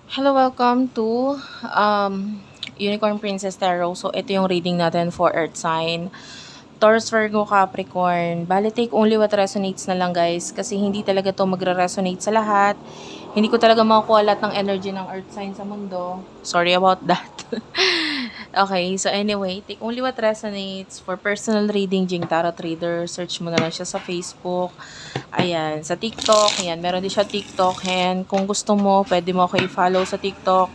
Hello, welcome to Unicorn Princess Tarot. So, ito yung reading natin for Earth Sign. Taurus, Virgo, Capricorn. Bali, take only what resonates na lang, guys. Kasi hindi talaga to magre-resonate sa lahat. Hindi ko talaga makukuha lahat ng energy ng Earth Sign sa mundo. Sorry about that. Okay, so anyway, take only what resonates. For personal reading, Jing Tarot Reader, search mo na lang siya sa Facebook. Ayan, sa TikTok. Ayan, meron din siya TikTok. And kung gusto mo, pwede mo ako i-follow sa TikTok,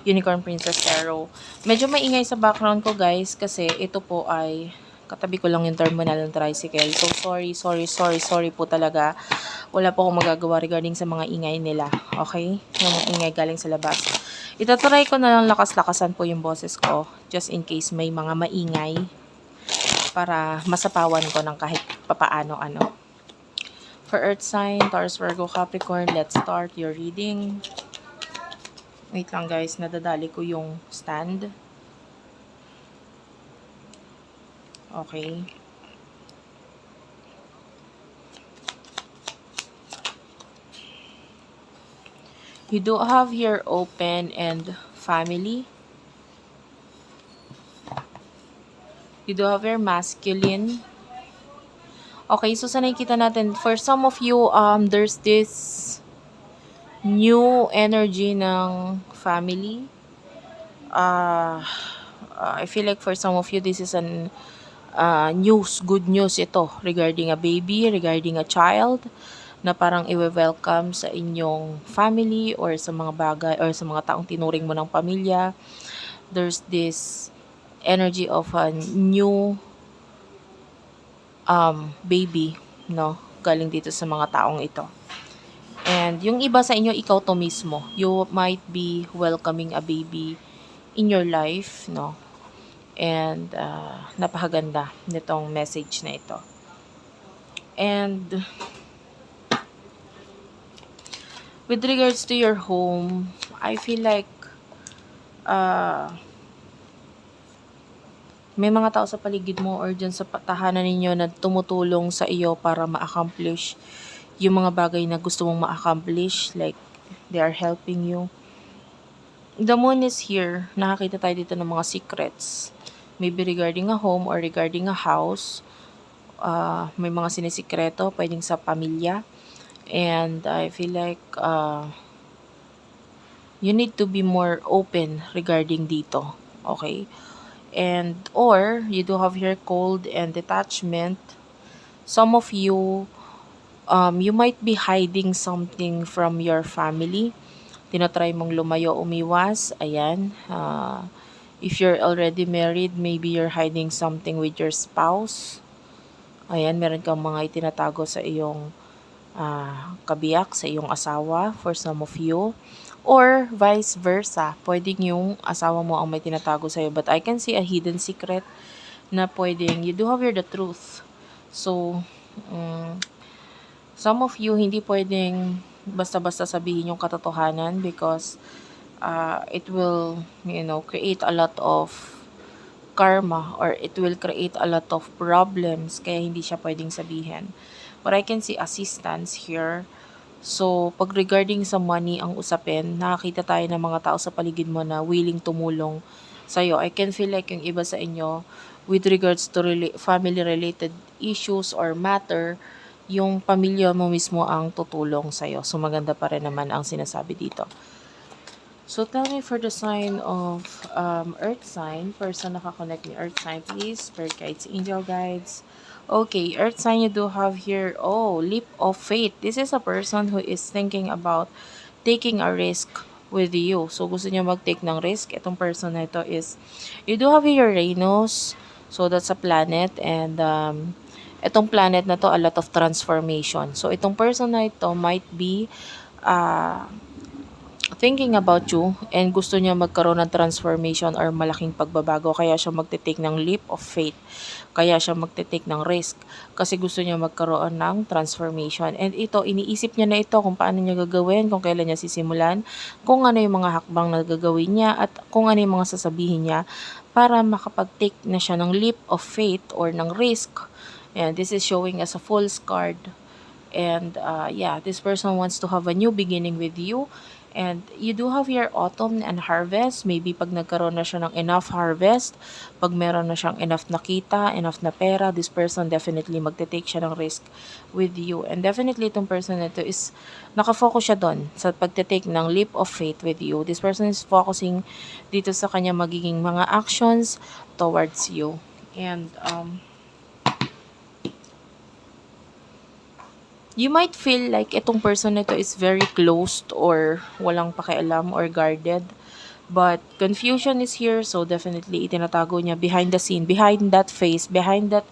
Unicorn Princess Tarot. Medyo maingay sa background ko, guys, kasi ito po ay katabi ko lang yung terminal ng tricycle. So, sorry po talaga. Wala po akong magagawa regarding sa mga ingay nila. Okay? Yung mga ingay galing sa labas. Itatry ko na lang lakas-lakasan po yung boses ko. Just in case may mga maingay. Para masapawan ko ng kahit papaano-ano. For Earth sign, Taurus, Virgo, Capricorn, let's start your reading. Wait lang guys, nadadali ko yung stand. Okay. You do have here open and family. You do have your masculine. Okay, so sa nakikita natin, for some of you, there's this new energy ng family. I feel like for some of you, this is an good news ito regarding a baby, regarding a child na parang i-welcome sa inyong family or sa mga bagay or sa mga taong tinuring mo ng pamilya. There's this energy of a new baby, no? Galing dito sa mga taong ito. And yung iba sa inyo, ikaw to mismo. You might be welcoming a baby in your life, no? And napakaganda nitong message na ito. And with regards to your home, I feel like may mga tao sa paligid mo or dyan sa tahanan ninyo na tumutulong sa iyo para ma-accomplish yung mga bagay na gusto mong ma-accomplish. Like, they are helping you. The moon is here. Nakakita tayo dito ng mga secrets. Maybe regarding a home or regarding a house. May mga sinisikreto, pwedeng sa pamilya. And I feel like you need to be more open regarding dito. Okay? And or you do have your cold and detachment. Some of you, you might be hiding something from your family. Tinatry mong lumayo, umiwas. Ayan. If you're already married, maybe you're hiding something with your spouse. Ayan, meron kang mga itinatago sa iyong kabiyak, sa iyong asawa, for some of you. Or vice versa, pwedeng yung asawa mo ang may tinatago sa'yo. But I can see a hidden secret na pwedeng, you do have the truth. So, some of you, hindi pwedeng basta-basta sabihin yung katotohanan because it will, create a lot of karma or it will create a lot of problems kaya hindi siya pwedeng sabihin. But I can see assistance here. So, pag regarding sa money ang usapin, nakakita tayo ng mga tao sa paligid mo na willing tumulong sa'yo. I can feel like yung iba sa inyo, with regards to family-related issues or matter, yung pamilya mo mismo ang tutulong sa'yo. So, maganda pa rin naman ang sinasabi dito. So, tell me for the sign of Earth sign, person nakakonect ni Earth sign, please. Spirit guides, angel guides. Okay, Earth sign, you do have here, leap of faith. This is a person who is thinking about taking a risk with you. So, gusto niya mag-take ng risk. Itong person na ito is, you do have your Uranus. So, that's a planet. And, itong planet na to, a lot of transformation. So, itong person na ito might be, thinking about you and gusto niya magkaroon ng transformation or malaking pagbabago kaya siya magte-take ng leap of faith. Kaya siya magte-take ng risk kasi gusto niya magkaroon ng transformation. And ito, iniisip niya na ito kung paano niya gagawin, kung kailan niya sisimulan, kung ano yung mga hakbang na gagawin niya at kung ano yung mga sasabihin niya para makapag-take na siya ng leap of faith or ng risk. And this is showing as a fool's card. And this person wants to have a new beginning with you. And you do have your autumn and harvest. Maybe pag nagkaroon na siya ng enough harvest, pag meron na siyang enough nakita, enough na pera, this person definitely magte-take siya ng risk with you. And definitely itong person na ito is nakafocus siya doon sa pagte-take ng leap of faith with you. This person is focusing dito sa kanya magiging mga actions towards you. And you might feel like itong person na to is very closed or walang pakialam or guarded. But confusion is here, so definitely itinatago niya behind the scene, behind that face, behind that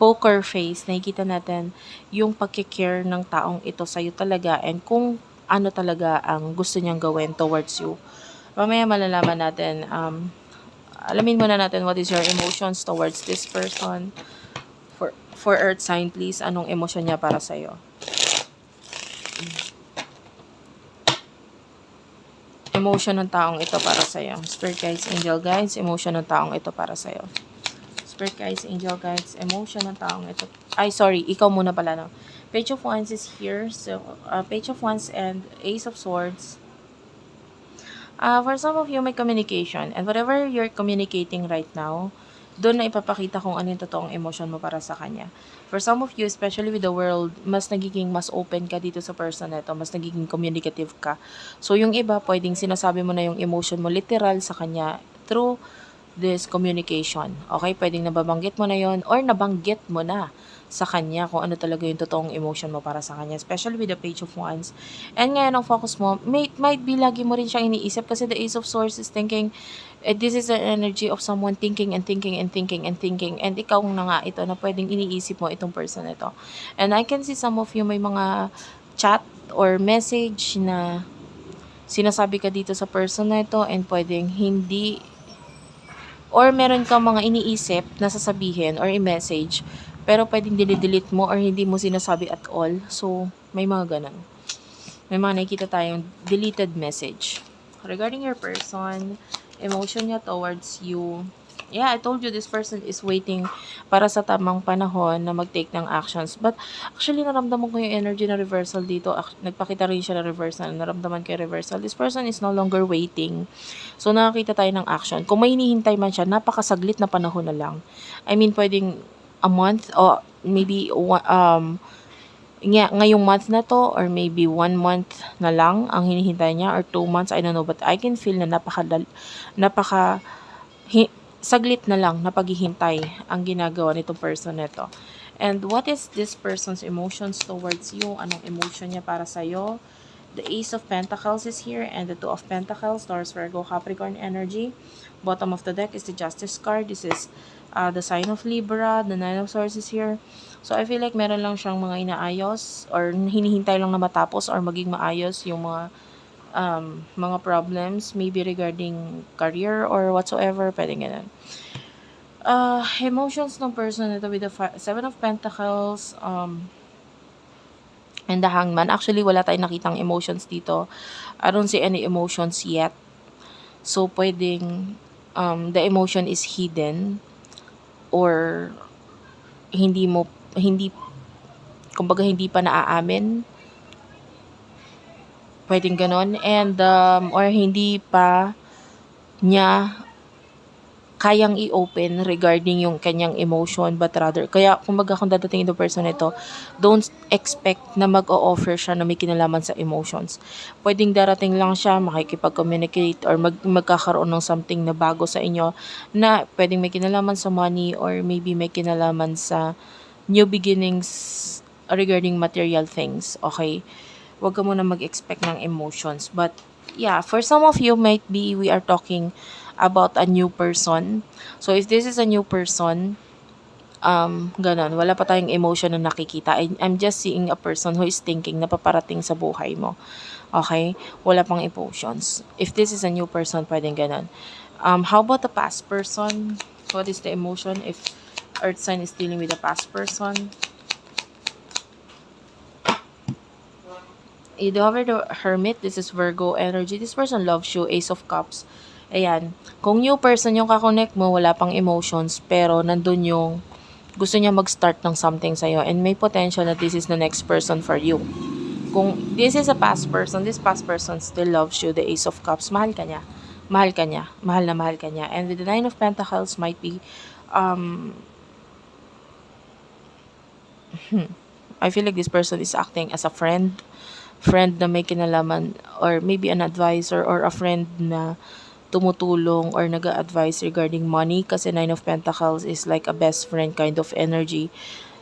poker face, nakikita natin yung pagkikare ng taong ito sa'yo talaga and kung ano talaga ang gusto niyang gawin towards you. Mamaya malalaman natin, alamin muna natin what is your emotions towards this person. For earth sign, please, anong emosyon niya para sa'yo? Emotion ng taong ito para sa'yo. Spirit guides, angel guides, emotion ng taong ito para sa'yo. Spirit guides, angel guides, emotion ng taong ito. Ay, sorry, ikaw muna pala, no? Page of Wands is here. So, Page of Wands and Ace of Swords. For some of you, may communication. And whatever you're communicating right now, doon na ipapakita kung ano yung totoong emotion mo para sa kanya. For some of you, especially with the world, mas open ka dito sa person na ito, mas nagiging communicative ka. So, yung iba, pwedeng sinasabi mo na yung emotion mo literal sa kanya through this communication. Okay? Pwedeng nababanggit mo na yon or nabanggit mo na sa kanya kung ano talaga yung totoong emotion mo para sa kanya, especially with the Page of Wands. And ngayon, ang focus mo, might be lagi mo rin siyang iniisip kasi the Ace of Swords is thinking, this is the energy of someone thinking and thinking and thinking and thinking. And ikaw na nga ito na pwedeng iniisip mo itong person na ito. And I can see some of you may mga chat or message na sinasabi ka dito sa person na ito and pwedeng hindi or meron kang mga iniisip na sasabihin or i-message pero pwedeng delete mo or hindi mo sinasabi at all. So, may mga ganun. May mga nakikita tayong deleted message. Regarding your person, emotion niya towards you. Yeah, I told you this person is waiting para sa tamang panahon na mag-take ng actions. But actually, naramdaman ko yung energy na reversal dito. Nagpakita rin siya na reversal. Naramdaman ko yung reversal. This person is no longer waiting. So, nakakita tayo ng action. Kung may hinihintay man siya, napakasaglit na panahon na lang. I mean, pwedeng a month or maybe ngayong month na to or maybe 1 month na lang ang hinihintay niya or 2 months, I don't know, but I can feel na saglit na lang na paghihintay ang ginagawa nitong person nito. And what is this person's emotions towards you? Anong emotion niya para sa'yo? The Ace of Pentacles is here and the Two of Pentacles, Taurus, Virgo, Capricorn energy. Bottom of the deck is the Justice card. This is the sign of Libra. The Nine of Swords is here. So, I feel like meron lang siyang mga inaayos or hinihintay lang na matapos or maging maayos yung mga problems, maybe regarding career or whatsoever, pwedeng ganun. Emotions ng person ito with the Seven of Pentacles, and the Hangman. Actually, wala tayong nakitang emotions dito. I don't see any emotions yet. So, pwedeng the emotion is hidden or kumbaga hindi pa naaamin. Pwedeng ganon. And, or hindi pa niya kayang i-open regarding yung kanyang emotion, but rather, kaya kumbaga kung dadating yung person ito, don't expect na mag-o-offer siya na may kinalaman sa emotions. Pwedeng darating lang siya, makikipag-communicate or magkakaroon ng something na bago sa inyo na pwedeng may kinalaman sa money or maybe may kinalaman sa new beginnings regarding material things, okay? Huwag ka muna mag-expect ng emotions. But, yeah, for some of you, might be we are talking about a new person. So, if this is a new person, ganun, wala pa tayong emotion na nakikita. I'm just seeing a person who is thinking na paparating sa buhay mo. Okay? Wala pang emotions. If this is a new person, pwedeng ganun. How about the past person? What is the emotion if Earth sign is dealing with a past person? You do have the Hermit. This is Virgo energy. This person loves you. Ace of Cups. Ayan. Kung new person yung kakonect mo, wala pang emotions, pero nandun yung gusto niya mag-start ng something sa'yo and may potential na this is the next person for you. Kung this is a past person, this past person still loves you, the Ace of Cups, mahal ka niya. Mahal ka niya. Mahal na mahal ka niya. And with the Nine of Pentacles might be, um, I feel like this person is acting as a friend na may kinalaman, or maybe an advisor or a friend na tumutulong or nag-a-advise regarding money, kasi Nine of Pentacles is like a best friend kind of energy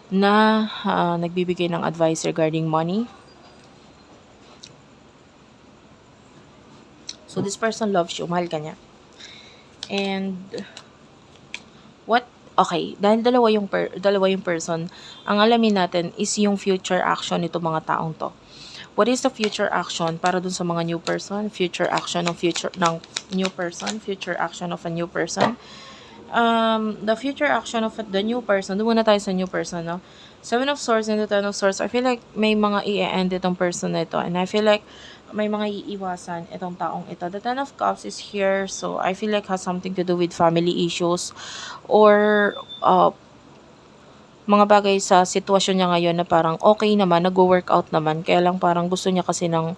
na nagbibigay ng advice regarding money. So this person loves you, mahal ka niya. And what, okay, dahil dalawa yung person, ang alamin natin is yung future action nito mga taong to. What is the future action para dun sa mga new person? Future action ng new person, future action of a new person. The future action of the new person, doon muna tayo sa new person, no? Seven of Swords and the Ten of Swords, I feel like may mga i-end itong person na ito, and I feel like may mga iiwasan itong taong ito. The Ten of Cups is here, so I feel like has something to do with family issues, or mga bagay sa sitwasyon niya ngayon na parang okay naman, nag-workout naman, kaya lang parang gusto niya kasi ng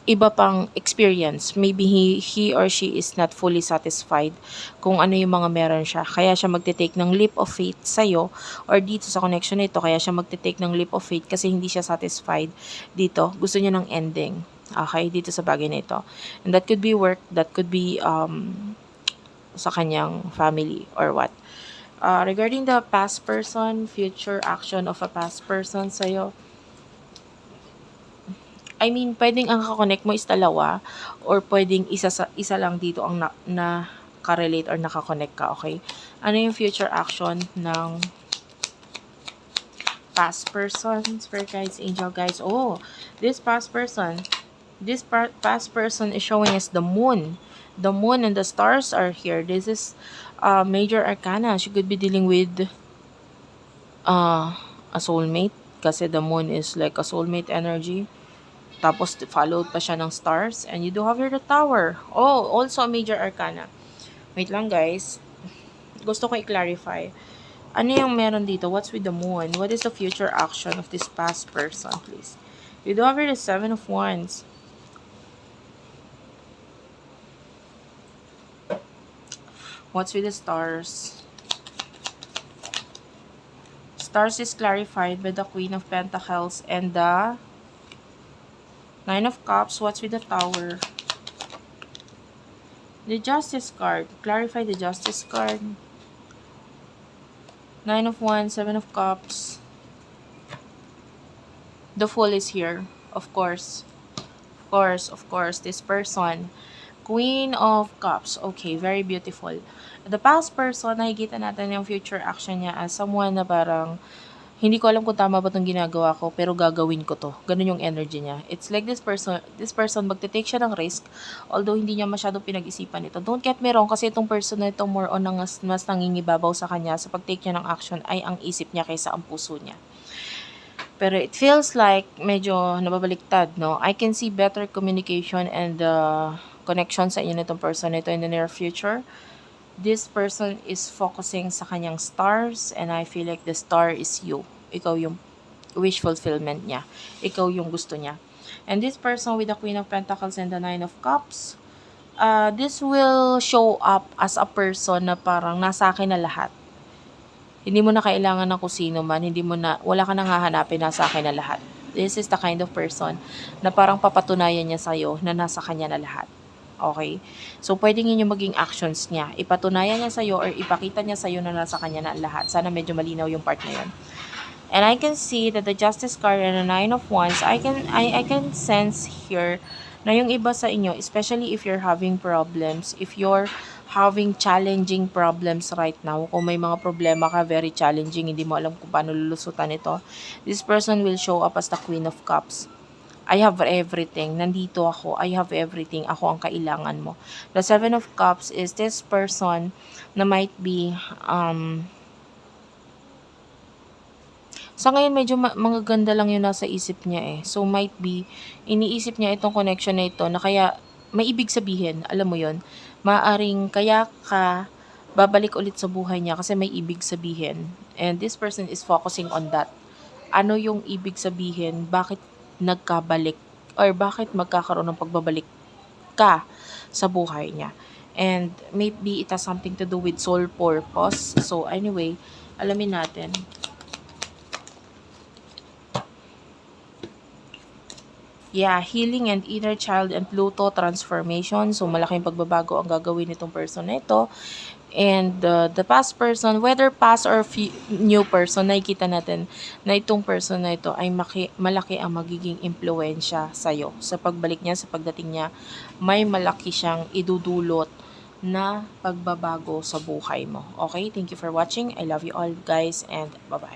iba pang experience. Maybe he or she is not fully satisfied kung ano yung mga meron siya. Kaya siya magte-take ng leap of faith sa'yo, or dito sa connection nito, kaya siya magte-take ng leap of faith kasi hindi siya satisfied dito. Gusto niya ng ending. Okay, dito sa bagay na ito. And that could be work, that could be sa kanyang family or what. Regarding the past person, future action of a past person sa'yo, I mean, pwedeng ang kakonect mo is dalawa, or pwedeng isa lang dito ang na-relate or nakakonect ka, okay? Ano yung future action ng past person? Spirit guides, angel guides. Oh, this past person is showing us the moon. The moon and the stars are here. This is major arcana. She could be dealing with a soulmate, kasi the moon is like a soulmate energy. Tapos followed pa siya ng stars, and you do have here the Tower. Oh, also a major arcana. Wait lang guys, gusto ko i-clarify. Ano yung meron dito? What's with the moon? What is the future action of this past person, please? You do have here the Seven of Wands. What's with the stars? Stars is clarified by the Queen of Pentacles and the Nine of Cups. What's with the Tower? The Justice card. Clarify the Justice card. Nine of Wands, Seven of Cups. The Fool is here. Of course. Of course. This person. Queen of Cups. Okay, very beautiful. The past person, nakikita natin yung future action niya as someone na parang, hindi ko alam kung tama ba itong ginagawa ko, pero gagawin ko to. Ganun yung energy niya. It's like this person magte-take siya ng risk, although hindi niya masyadong pinag-isipan ito. Don't get me wrong, kasi itong person na ito more on mas nangingibabaw sa kanya sa pag-take niya ng action ay ang isip niya kaysa ang puso niya. Pero it feels like medyo nababaliktad, no? I can see better communication and connection sa inyo nitong person nito in the near future. This person is focusing sa kanyang stars, and I feel like the star is you. Ikaw yung wish fulfillment niya. Ikaw yung gusto niya. And this person with the Queen of Pentacles and the Nine of Cups, this will show up as a person na parang nasa akin na lahat. Hindi mo na kailangan ng kusino man, wala ka nang hahanapin, nasa akin na lahat. This is the kind of person na parang papatunayan niya sa'yo na nasa kanya na lahat. Okay? So, pwedeng yun yung maging actions niya. Ipatunayan niya sa'yo or ipakita niya sa'yo na nasa kanya na lahat. Sana medyo malinaw yung part na yun. And I can see that the Justice card and the Nine of Wands, I can sense here na yung iba sa inyo, especially if you're having problems, if you're having challenging problems right now, kung may mga problema ka, very challenging, hindi mo alam kung paano lulusutan ito, this person will show up as the Queen of Cups. I have everything. Nandito ako. I have everything. Ako ang kailangan mo. The Seven of Cups is this person na might be, sa ngayon medyo mga ganda lang yung nasa isip niya eh. So might be, iniisip niya itong connection na ito na kaya may ibig sabihin. Alam mo yon, maaring kaya ka babalik ulit sa buhay niya kasi may ibig sabihin. And this person is focusing on that. Ano yung ibig sabihin? Bakit nagkabalik or bakit magkakaroon ng pagbabalik ka sa buhay niya. And maybe it has something to do with soul purpose. So anyway, alamin natin. Yeah, healing and inner child and Pluto transformation. So malaking pagbabago ang gagawin nitong person na ito. And the past person, whether past or new person, nakikita natin na itong person na ito ay malaki ang magiging impluensya sa'yo. Sa pagbalik niya, sa pagdating niya, may malaki siyang idudulot na pagbabago sa buhay mo. Okay? Thank you for watching. I love you all guys and bye-bye.